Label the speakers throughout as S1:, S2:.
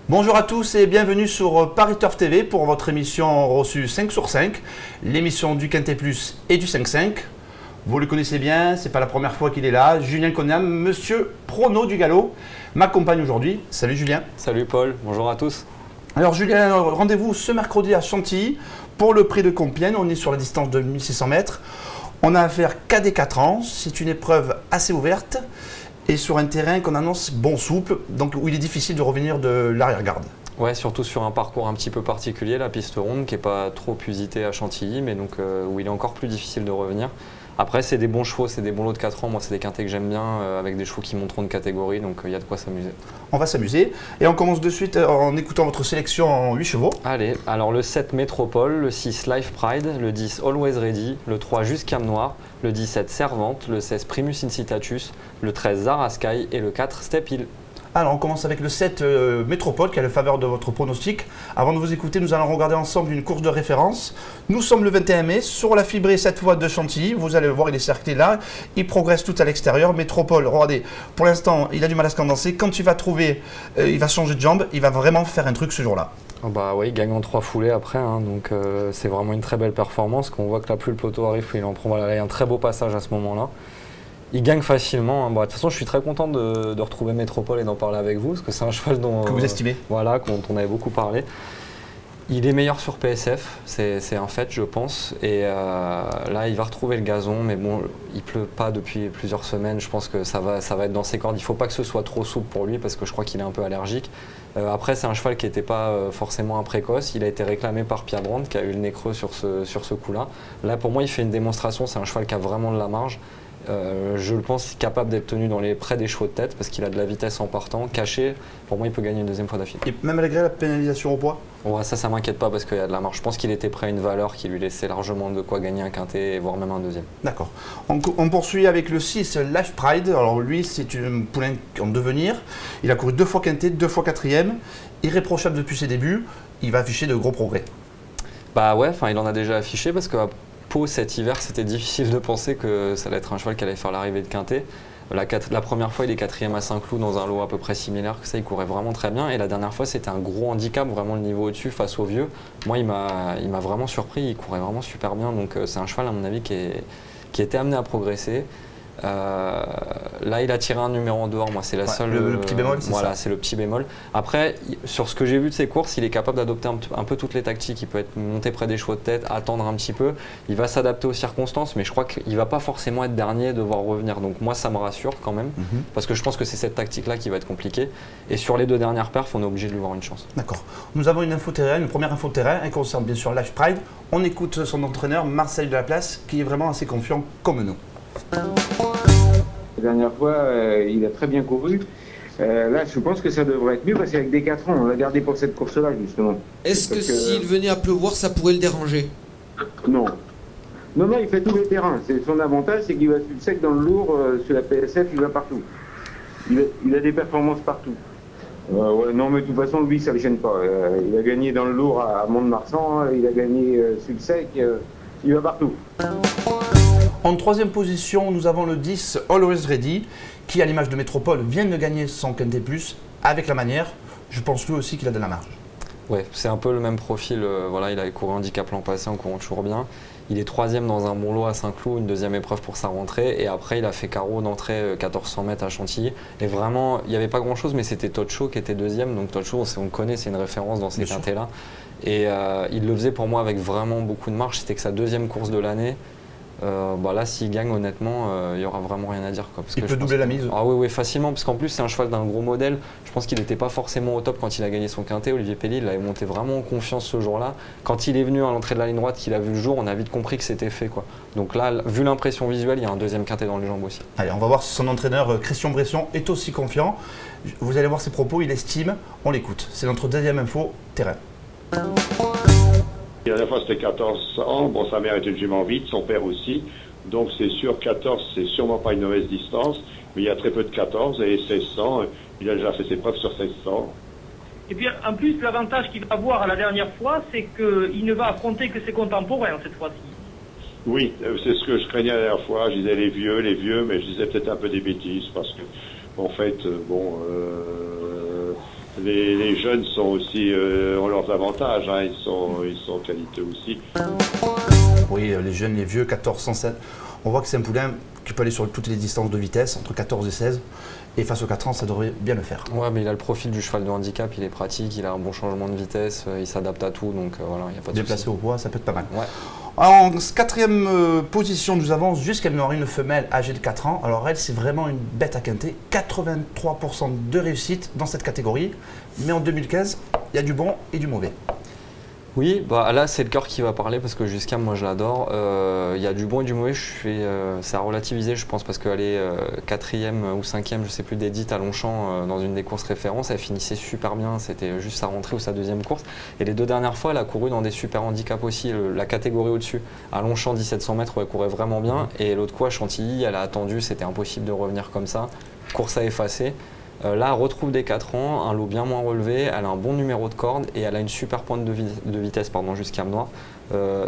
S1: Bonjour à tous et bienvenue sur Paris Turf TV pour votre émission reçue 5 sur 5, l'émission du Quintet Plus et du 5-5. Vous le connaissez bien, c'est pas la première fois qu'il est là. Julien Coniam, monsieur Prono du Galop, m'accompagne aujourd'hui. Salut Julien.
S2: Salut Paul, bonjour à tous.
S1: Alors Julien, rendez-vous ce mercredi à Chantilly pour le prix de Compiègne. On est sur la distance de 1600 mètres. On a affaire qu'à des 4 ans. C'est une épreuve assez ouverte et sur un terrain qu'on annonce bon souple, donc où il est difficile de revenir de l'arrière-garde.
S2: Ouais, surtout sur un parcours un petit peu particulier, la piste ronde, qui n'est pas trop usitée à Chantilly, mais donc où il est encore plus difficile de revenir. Après, c'est des bons chevaux, c'est des bons lots de 4 ans. Moi, c'est des quintets que j'aime bien, avec des chevaux qui monteront de catégorie, donc il y a de quoi s'amuser.
S1: On va s'amuser et on commence de suite en écoutant votre sélection en 8 chevaux.
S2: Allez, alors le 7 Métropole, le 6 Life Pride, le 10 Always Ready, le 3 Juste Cam Noir, le 17 Servante, le 16 Primus Incitatus, le 13 Zara Sky et le 4 Step Hill.
S1: Alors on commence avec le 7 Métropole qui a le faveur de votre pronostic. Avant de vous écouter, nous allons regarder ensemble une course de référence. Nous sommes le 21 mai sur la fibrée cette fois de Chantilly. Vous allez le voir, il est cerclé là. Il progresse tout à l'extérieur. Métropole, regardez, pour l'instant, il a du mal à se condenser. Quand il va trouver, il va changer de jambe, il va vraiment faire un truc ce jour-là.
S2: Oh bah oui, il gagne en 3 foulées après, hein, donc c'est vraiment une très belle performance. Qu'on voit que là, plus le peloton arrive, plus il en prend. Voilà, il y a un très beau passage à ce moment-là. Il gagne facilement. Hein. Bon, de toute façon, je suis très content de retrouver Métropole et d'en parler avec vous, parce que c'est un cheval que
S1: vous estimez.
S2: Voilà, dont on avait beaucoup parlé. Il est meilleur sur PSF, c'est un fait, je pense. Et là, il va retrouver le gazon, mais bon, il pleut pas depuis plusieurs semaines. Je pense que ça va être dans ses cordes. Il ne faut pas que ce soit trop souple pour lui, parce que je crois qu'il est un peu allergique. Après, c'est un cheval qui n'était pas forcément un précoce. Il a été réclamé par Pierre Brandt, qui a eu le nez creux sur ce coup-là. Là, pour moi, il fait une démonstration. C'est un cheval qui a vraiment de la marge. Je le pense capable d'être tenu près des chevaux de tête parce qu'il a de la vitesse en partant, caché. Pour moi, il peut gagner une deuxième fois d'affilée.
S1: Et même malgré la pénalisation au poids?
S2: Ouais, ça m'inquiète pas parce qu'il y a de la marge. Je pense qu'il était prêt à une valeur qui lui laissait largement de quoi gagner un quintet, voire même un deuxième.
S1: D'accord. On poursuit avec le 6 Life Pride. Alors lui, c'est un poulain en devenir. Il a couru 2 fois quintet, 2 fois quatrième. Irréprochable depuis ses débuts. Il va afficher de gros progrès.
S2: Bah ouais, il en a déjà affiché parce que Pau cet hiver, c'était difficile de penser que ça allait être un cheval qui allait faire l'arrivée de quintet. La première fois, il est 4e à Saint-Cloud dans un lot à peu près similaire que ça, il courait vraiment très bien. Et la dernière fois, c'était un gros handicap, vraiment le niveau au-dessus face aux vieux. Moi, il m'a vraiment surpris, il courait vraiment super bien. Donc c'est un cheval, à mon avis, qui était amené à progresser. Là, il a tiré un numéro en dehors. Moi, c'est la seule.
S1: Le petit bémol, c'est
S2: voilà,
S1: ça.
S2: c'est le petit bémol. Après, sur ce que j'ai vu de ses courses, il est capable d'adopter un peu toutes les tactiques. Il peut être monté près des chevaux de tête, attendre un petit peu. Il va s'adapter aux circonstances, mais je crois qu'il va pas forcément être dernier, devoir revenir. Donc moi, ça me rassure quand même, parce que je pense que c'est cette tactique-là qui va être compliquée. Et sur les 2 dernières perfs, on est obligé de lui voir une chance.
S1: D'accord. Nous avons une première info terrain. Elle concerne bien sûr Life Pride. On écoute son entraîneur Marcel Delaplace, qui est vraiment assez confiant comme nous.
S3: La dernière fois, il a très bien couru. Là, je pense que ça devrait être mieux parce qu'avec des 4 ans, on l'a gardé pour cette course-là, justement.
S4: Est-ce que s'il venait à pleuvoir, ça pourrait le déranger?
S3: Non. Non, il fait tous les terrains. Son avantage, c'est qu'il va sur le sec, dans le lourd, sur la PSF, il va partout. Il a des performances partout. Ouais, non, mais de toute façon, lui, ça ne le gêne pas. Il a gagné dans le lourd à Mont-de-Marsan, il a gagné sur le sec, il va partout.
S1: En 3e position, nous avons le 10 Always Ready, qui, à l'image de Métropole, vient de gagner son quintet plus avec la manière. Je pense lui aussi qu'il a de la marge.
S2: Ouais, c'est un peu le même profil. Voilà, il avait couru handicap l'an passé en courant toujours bien. Il est 3e dans un bon lot à Saint-Cloud, une 2e épreuve pour sa rentrée. Et après, il a fait carreau d'entrée 1400 mètres à Chantilly. Et vraiment, il n'y avait pas grand-chose, mais c'était Tocho qui était 2e. Donc Tocho, on le connaît, c'est une référence dans ces quintets-là. Et il le faisait pour moi avec vraiment beaucoup de marge. C'était que sa 2e course de l'année. Là, s'il gagne, honnêtement, il n'y aura vraiment rien à dire. Quoi, parce
S1: il
S2: que
S1: peut doubler la mise.
S2: Ah oui, facilement, parce qu'en plus, c'est un cheval d'un gros modèle. Je pense qu'il n'était pas forcément au top quand il a gagné son quintet. Olivier Pelli, il avait monté vraiment en confiance ce jour-là. Quand il est venu à l'entrée de la ligne droite, qu'il a vu le jour, on a vite compris que c'était fait. Quoi. Donc là, vu l'impression visuelle, il y a un 2e quintet dans les jambes aussi.
S1: Allez, on va voir si son entraîneur, Christian Bresson, est aussi confiant. Vous allez voir ses propos, il estime, on l'écoute. C'est notre 2e info terrain.
S5: La dernière fois, c'était 14 ans. Bon, sa mère était une jument vite, son père aussi. Donc c'est sûr, 14, c'est sûrement pas une mauvaise distance, mais il y a très peu de 14 et 1600, il a déjà fait ses preuves sur 1600.
S6: Et puis en plus, l'avantage qu'il va avoir à la dernière fois, c'est qu'il ne va affronter que ses contemporains cette fois-ci.
S5: Oui, c'est ce que je craignais la dernière fois. Je disais les vieux, mais je disais peut-être un peu des bêtises parce que, en fait, Les jeunes sont aussi, ont leurs avantages, hein, ils sont qualité aussi.
S1: Oui, les jeunes, les vieux, 14, 107. On voit que c'est un poulain qui peut aller sur toutes les distances de vitesse, entre 14 et 16. Et face aux 4 ans, ça devrait bien le faire.
S2: Ouais, mais il a le profil du cheval de handicap, il est pratique, il a un bon changement de vitesse, il s'adapte à tout, donc voilà, il n'y a pas de
S1: Déplacé au poids, ça peut être pas mal.
S2: Ouais.
S1: En quatrième position, nous avons jusqu'à une femelle âgée de 4 ans. Alors elle, c'est vraiment une bête à quinter. 83% de réussite dans cette catégorie. Mais en 2015, il y a du bon et du mauvais.
S2: Oui, bah là c'est le cœur qui va parler parce que Jusqu'à moi je l'adore. Il y a du bon et du mauvais, c'est à relativiser je pense parce qu'elle est 4e ou 5e, je sais plus d'Edith à Longchamp dans une des courses références. Elle finissait super bien, c'était juste sa rentrée ou sa deuxième course. Et les 2 dernières fois elle a couru dans des super handicaps aussi, la catégorie au-dessus. À Longchamp 1700 mètres où elle courait vraiment bien et l'autre coup à Chantilly elle a attendu, c'était impossible de revenir comme ça. Course à effacer. Là, elle retrouve des 4 ans, un lot bien moins relevé, elle a un bon numéro de corde et elle a une super pointe de vitesse Jusqu'à Noir.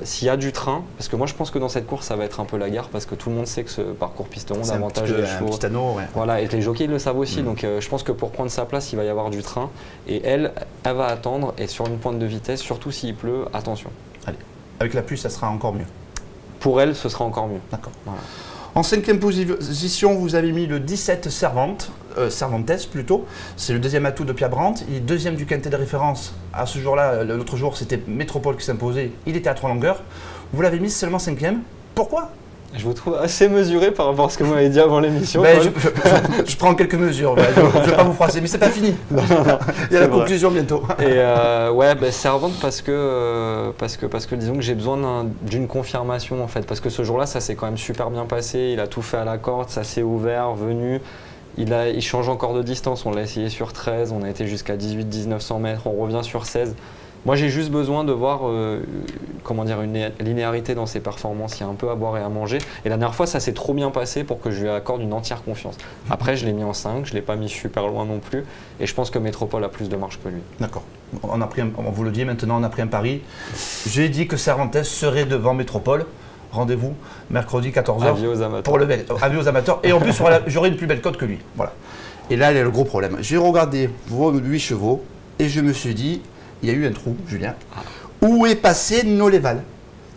S2: S'il y a du train, parce que moi je pense que dans cette course ça va être un peu la guerre parce que tout le monde sait que ce parcours piston a avantage de chevaux.
S1: Un petit anneau, ouais.
S2: Voilà, et les jockeys ils le savent aussi, donc je pense que pour prendre sa place il va y avoir du train et elle va attendre et sur une pointe de vitesse, surtout s'il pleut, attention.
S1: Allez, avec la pluie ça sera encore mieux.
S2: Pour elle ce sera encore mieux.
S1: D'accord.
S2: Voilà.
S1: En 5e position, vous avez mis le 17 Cervantes plutôt. C'est le deuxième atout de Pierre Brandt. Il est deuxième du quintet de référence. À ce jour-là, l'autre jour, c'était Métropole qui s'imposait. Il était à 3 longueurs. Vous l'avez mis seulement 5e. Pourquoi?
S2: Je vous trouve assez mesuré par rapport à ce que vous m'avez dit avant l'émission.
S1: Je prends quelques mesures, je ne vais pas vous froisser, mais c'est pas fini.
S2: Non,
S1: il y a la conclusion bientôt.
S2: Et ouais, Servante parce que disons que j'ai besoin d'une confirmation en fait, parce que ce jour-là, ça s'est quand même super bien passé. Il a tout fait à la corde, ça s'est ouvert, venu. Il change encore de distance. On l'a essayé sur 13, on a été jusqu'à 18-1900 mètres, on revient sur 16. Moi, j'ai juste besoin de voir une linéarité dans ses performances. Il y a un peu à boire et à manger. Et la dernière fois, ça s'est trop bien passé pour que je lui accorde une entière confiance. Après, je l'ai mis en 5, je ne l'ai pas mis super loin non plus. Et je pense que Métropole a plus de marge que lui.
S1: D'accord. On vous le dit maintenant, on a pris un pari. J'ai dit que Cervantes serait devant Métropole. Rendez-vous mercredi 14h.
S2: Avis aux amateurs.
S1: Pour avis aux amateurs. Et en plus, j'aurai une plus belle cote que lui. Voilà. Et là, il y a le gros problème. J'ai regardé vos 8 chevaux et je me suis dit, il y a eu un trou, Julien. Où est passé Noléval?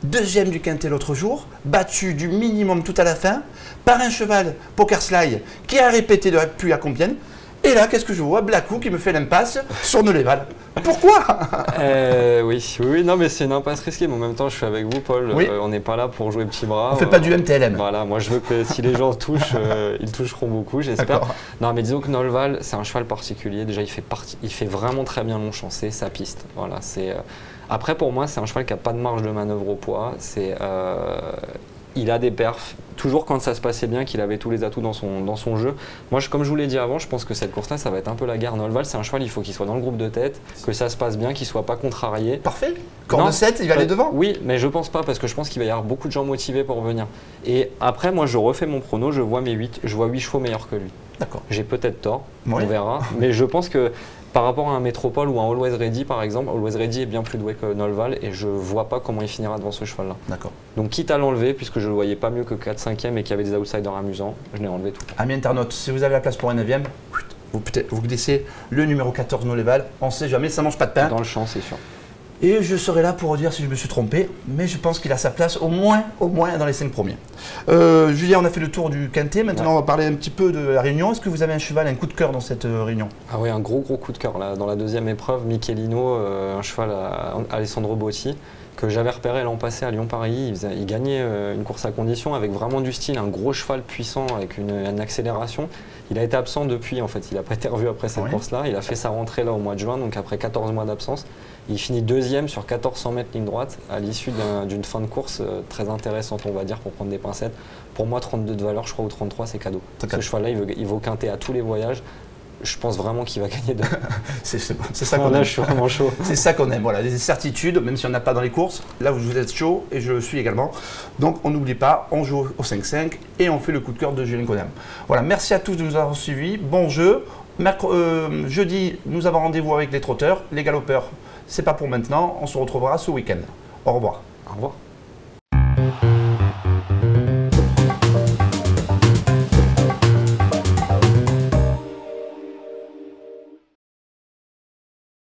S1: Deuxième du quintet l'autre jour, battu du minimum tout à la fin, par un cheval Pokersly qui a répété depuis à Compiègne. Et là, qu'est-ce que je vois? Blackou qui me fait l'impasse sur Noléval. Pourquoi?
S2: Oui, non, mais c'est une impasse risquée, mais en même temps, je suis avec vous, Paul.
S1: Oui.
S2: On n'est pas là pour jouer petit bras.
S1: On fait pas du MTLM.
S2: Voilà, moi, je veux que si les gens touchent, ils toucheront beaucoup, j'espère. Non, mais disons que Noléval, c'est un cheval particulier. Déjà, il fait vraiment très bien Longchamp, c'est sa piste. Voilà, c'est. Après, pour moi, c'est un cheval qui n'a pas de marge de manœuvre au poids. Il a des perfs, toujours quand ça se passait bien, qu'il avait tous les atouts dans son jeu. Moi, comme je vous l'ai dit avant, je pense que cette course-là, ça va être un peu la guerre. Noléval, c'est un cheval, il faut qu'il soit dans le groupe de tête, que ça se passe bien, qu'il ne soit pas contrarié.
S1: Parfait. Corde 7, il va aller devant?
S2: Oui, mais je pense pas, parce que je pense qu'il va y avoir beaucoup de gens motivés pour venir. Et après, moi, je refais mon prono, je vois mes 8, je vois 8 chevaux meilleurs que lui.
S1: D'accord.
S2: J'ai peut-être tort,
S1: Oui.
S2: on verra. Mais je pense que par rapport à un Métropole ou un Always Ready par exemple, Always Ready est bien plus doué que Noléval et je vois pas comment il finira devant ce cheval-là.
S1: D'accord.
S2: Donc quitte à l'enlever, puisque je le voyais pas mieux que 4-5e et qu'il y avait des outsiders amusants, je l'ai enlevé tout.
S1: Amis internautes, si vous avez la place pour un 9e, vous glissez le numéro 14 Noléval. On ne sait jamais, ça mange pas de pain.
S2: Dans le champ, c'est sûr.
S1: Et je serai là pour dire si je me suis trompé, mais je pense qu'il a sa place au moins dans les 5 premiers. Julien, on a fait le tour du quintet, maintenant on va parler un petit peu de la réunion. Est-ce que vous avez un cheval, un coup de cœur dans cette réunion?
S2: Ah oui, un gros coup de cœur là. Dans la deuxième épreuve, Michelino, un cheval à Alessandro Botti, que j'avais repéré l'an passé à Lyon-Paris. Il gagnait une course à condition avec vraiment du style, un gros cheval puissant avec une accélération. Il a été absent depuis, en fait, il n'a pas été revu après cette course-là. Il a fait sa rentrée là au mois de juin, donc après 14 mois d'absence. Il finit deuxième sur 1400 mètres ligne droite à l'issue d'une fin de course très intéressante, on va dire, pour prendre des pincettes. Pour moi, 32 de valeur, je crois, ou 33, c'est cadeau. Ce cheval-là, il vaut quinter à tous les voyages. Je pense vraiment qu'il va gagner de.
S1: C'est ça qu'on aime.
S2: Là, je suis vraiment chaud.
S1: C'est ça qu'on aime, voilà, des certitudes, même si on n'a pas dans les courses. Là, vous êtes chaud et je le suis également. Donc, on n'oublie pas, on joue au 5-5 et on fait le coup de cœur de Julien Conham. Voilà, merci à tous de nous avoir suivis. Bon jeu. Jeudi, nous avons rendez-vous avec les trotteurs, les galopeurs. C'est pas pour maintenant. On se retrouvera ce week-end. Au revoir.
S2: Au revoir.